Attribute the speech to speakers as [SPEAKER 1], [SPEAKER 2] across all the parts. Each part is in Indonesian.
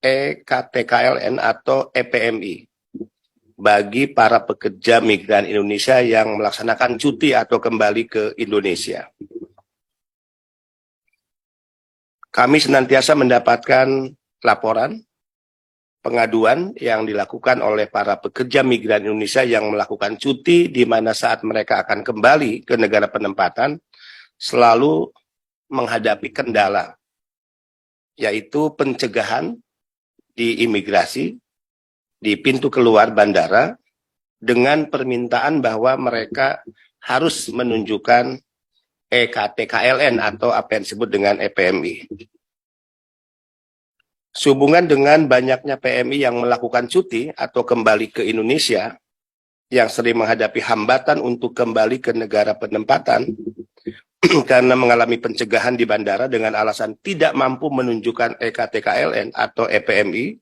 [SPEAKER 1] EKTKLN atau EPMI bagi para pekerja migran Indonesia yang melaksanakan cuti atau kembali ke Indonesia. Kami senantiasa mendapatkan laporan, pengaduan yang dilakukan oleh para pekerja migran Indonesia yang melakukan cuti di mana saat mereka akan kembali ke negara penempatan selalu menghadapi kendala, yaitu pencegahan di imigrasi, di pintu keluar bandara, dengan permintaan bahwa mereka harus menunjukkan EKTKLN atau apa yang disebut dengan EPMI. Sehubungan dengan banyaknya PMI yang melakukan cuti atau kembali ke Indonesia, yang sering menghadapi hambatan untuk kembali ke negara penempatan, karena mengalami pencegahan di bandara dengan alasan tidak mampu menunjukkan EKTKLN atau EPMI,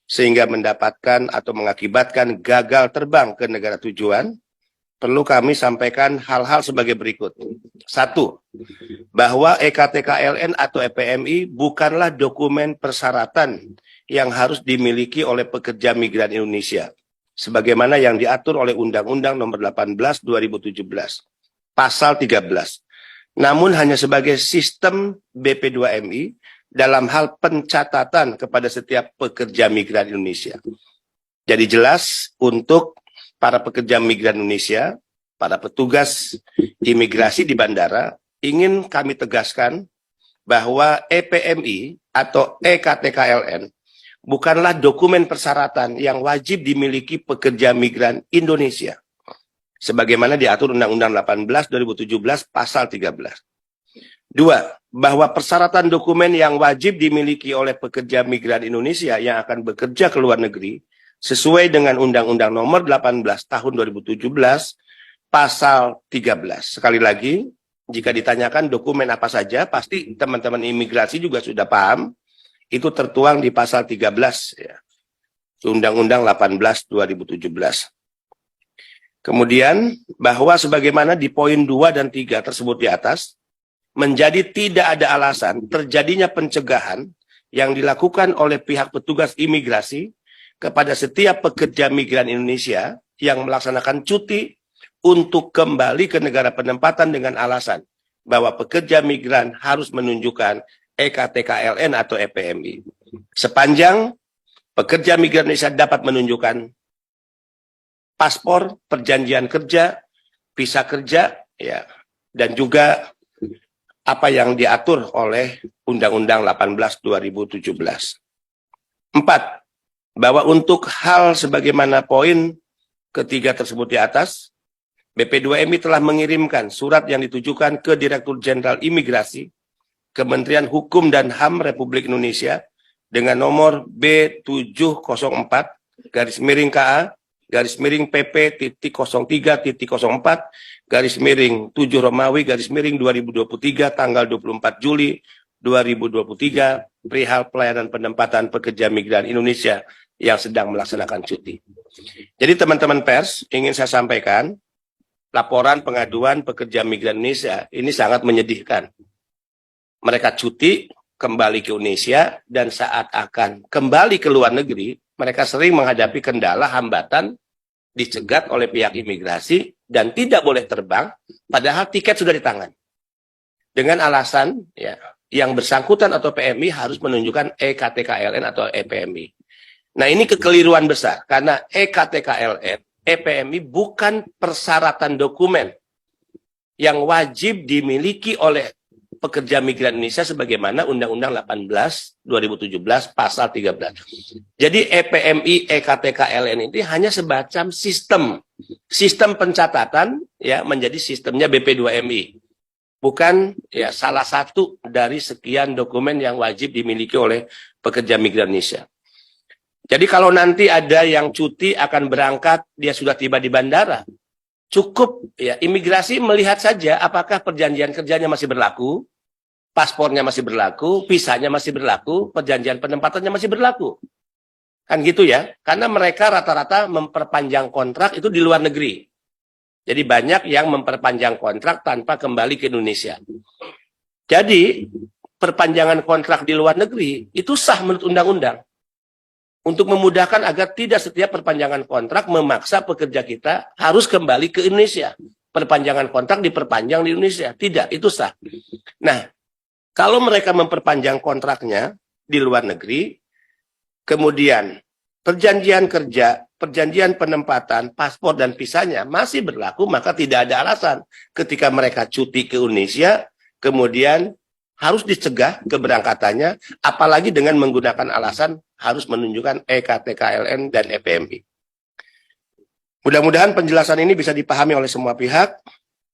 [SPEAKER 1] sehingga mendapatkan atau mengakibatkan gagal terbang ke negara tujuan, perlu kami sampaikan hal-hal sebagai berikut. 1. Bahwa EKTKLN atau EPMI bukanlah dokumen persyaratan yang harus dimiliki oleh pekerja migran Indonesia, sebagaimana yang diatur oleh Undang-Undang Nomor 18 2017, Pasal 13. Namun hanya sebagai sistem BP2MI dalam hal pencatatan kepada setiap pekerja migran Indonesia. Jadi jelas untuk para pekerja migran Indonesia, para petugas imigrasi di bandara, ingin kami tegaskan bahwa EPMI atau EKTKLN bukanlah dokumen persyaratan yang wajib dimiliki pekerja migran Indonesia, sebagaimana diatur Undang-Undang 18 2017 Pasal 13. 2. Bahwa persyaratan dokumen yang wajib dimiliki oleh pekerja migran Indonesia yang akan bekerja ke luar negeri sesuai dengan Undang-Undang Nomor 18 Tahun 2017 Pasal 13. Sekali lagi, jika ditanyakan dokumen apa saja, pasti teman-teman imigrasi juga sudah paham. Itu tertuang di Pasal 13 ya, Undang-Undang 18 2017. Kemudian, bahwa sebagaimana di poin 2 dan 3 tersebut di atas, menjadi tidak ada alasan terjadinya pencegahan yang dilakukan oleh pihak petugas imigrasi kepada setiap pekerja migran Indonesia yang melaksanakan cuti untuk kembali ke negara penempatan dengan alasan bahwa pekerja migran harus menunjukkan EKTKLN atau EPMI. Sepanjang pekerja migran Indonesia dapat menunjukkan paspor, perjanjian kerja, visa kerja, ya, dan juga apa yang diatur oleh Undang-Undang 18 2017. 4. Bahwa untuk hal sebagaimana poin ketiga tersebut di atas, BP2MI telah mengirimkan surat yang ditujukan ke Direktur Jenderal Imigrasi, Kementerian Hukum dan HAM Republik Indonesia dengan nomor B704/KA /03.04/7 tanggal 24 Juli 2023 perihal pelayanan penempatan pekerja migran Indonesia yang sedang melaksanakan cuti. Jadi teman-teman pers, ingin saya sampaikan, laporan pengaduan pekerja migran Indonesia ini sangat menyedihkan. Mereka cuti, kembali ke Indonesia, dan saat akan kembali ke luar negeri, mereka sering menghadapi kendala, hambatan, dicegat oleh pihak imigrasi, dan tidak boleh terbang, padahal tiket sudah di tangan. Dengan alasan, ya, yang bersangkutan atau PMI harus menunjukkan EKTKLN atau EPMI. Nah, ini kekeliruan besar, karena EKTKLN, EPMI bukan persyaratan dokumen yang wajib dimiliki oleh pekerja migran Indonesia sebagaimana Undang-Undang 18 2017 Pasal 13. Jadi EPMI, EKTKLN ini hanya semacam sistem pencatatan ya menjadi sistemnya BP2MI. Bukan ya salah satu dari sekian dokumen yang wajib dimiliki oleh pekerja migran Indonesia. Jadi kalau nanti ada yang cuti akan berangkat, dia sudah tiba di bandara, cukup ya imigrasi melihat saja apakah perjanjian kerjanya masih berlaku, paspornya masih berlaku, visanya masih berlaku, perjanjian penempatannya masih berlaku. Kan gitu ya, karena mereka rata-rata memperpanjang kontrak itu di luar negeri. Jadi banyak yang memperpanjang kontrak tanpa kembali ke Indonesia. Jadi perpanjangan kontrak di luar negeri itu sah menurut undang-undang. Untuk memudahkan agar tidak setiap perpanjangan kontrak memaksa pekerja kita harus kembali ke Indonesia. Perpanjangan kontrak diperpanjang di Indonesia. Tidak, itu sah. Nah, kalau mereka memperpanjang kontraknya di luar negeri, kemudian perjanjian kerja, perjanjian penempatan, paspor dan visanya masih berlaku, maka tidak ada alasan ketika mereka cuti ke Indonesia, kemudian harus dicegah keberangkatannya, apalagi dengan menggunakan alasan harus menunjukkan EKTKLN dan EPMI. Mudah-mudahan penjelasan ini bisa dipahami oleh semua pihak,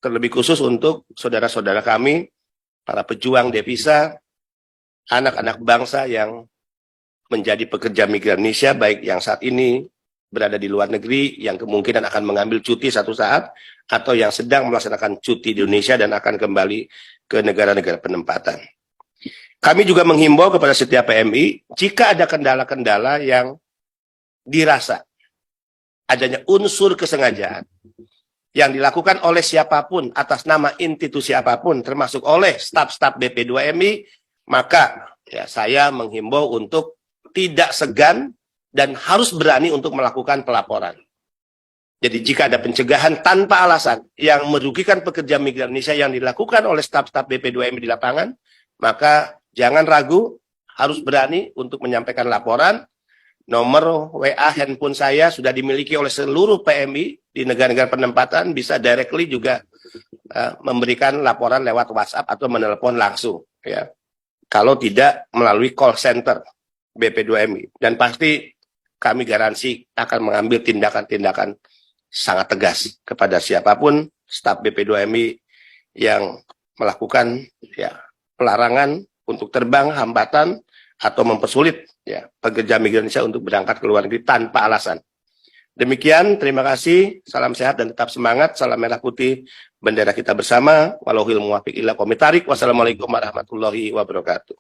[SPEAKER 1] terlebih khusus untuk saudara-saudara kami, para pejuang devisa, anak-anak bangsa yang menjadi pekerja migran Indonesia, baik yang saat ini berada di luar negeri, yang kemungkinan akan mengambil cuti satu saat, atau yang sedang melaksanakan cuti di Indonesia dan akan kembali ke negara-negara penempatan. Kami juga menghimbau kepada setiap PMI, jika ada kendala-kendala yang dirasa adanya unsur kesengajaan yang dilakukan oleh siapapun atas nama institusi apapun, termasuk oleh staf-staf BP2MI, maka ya, saya menghimbau untuk tidak segan dan harus berani untuk melakukan pelaporan. Jadi jika ada pencegahan tanpa alasan yang merugikan pekerja migran Indonesia yang dilakukan oleh staf-staf BP2MI di lapangan, maka jangan ragu, harus berani untuk menyampaikan laporan. Nomor WA handphone saya sudah dimiliki oleh seluruh PMI di negara-negara penempatan, bisa directly juga memberikan laporan lewat WhatsApp atau menelpon langsung. Ya. Kalau tidak melalui call center BP2MI. Dan pasti kami garansi akan mengambil tindakan-tindakan sangat tegas kepada siapapun staf BP2MI yang melakukan ya, pelarangan untuk terbang, hambatan, atau mempersulit ya, pekerja migran Indonesia untuk berangkat ke luar negeri tanpa alasan. Demikian, terima kasih, salam sehat dan tetap semangat, salam merah putih, bendera kita bersama, walauhil muwafiq ila komitarik, wassalamualaikum warahmatullahi wabarakatuh.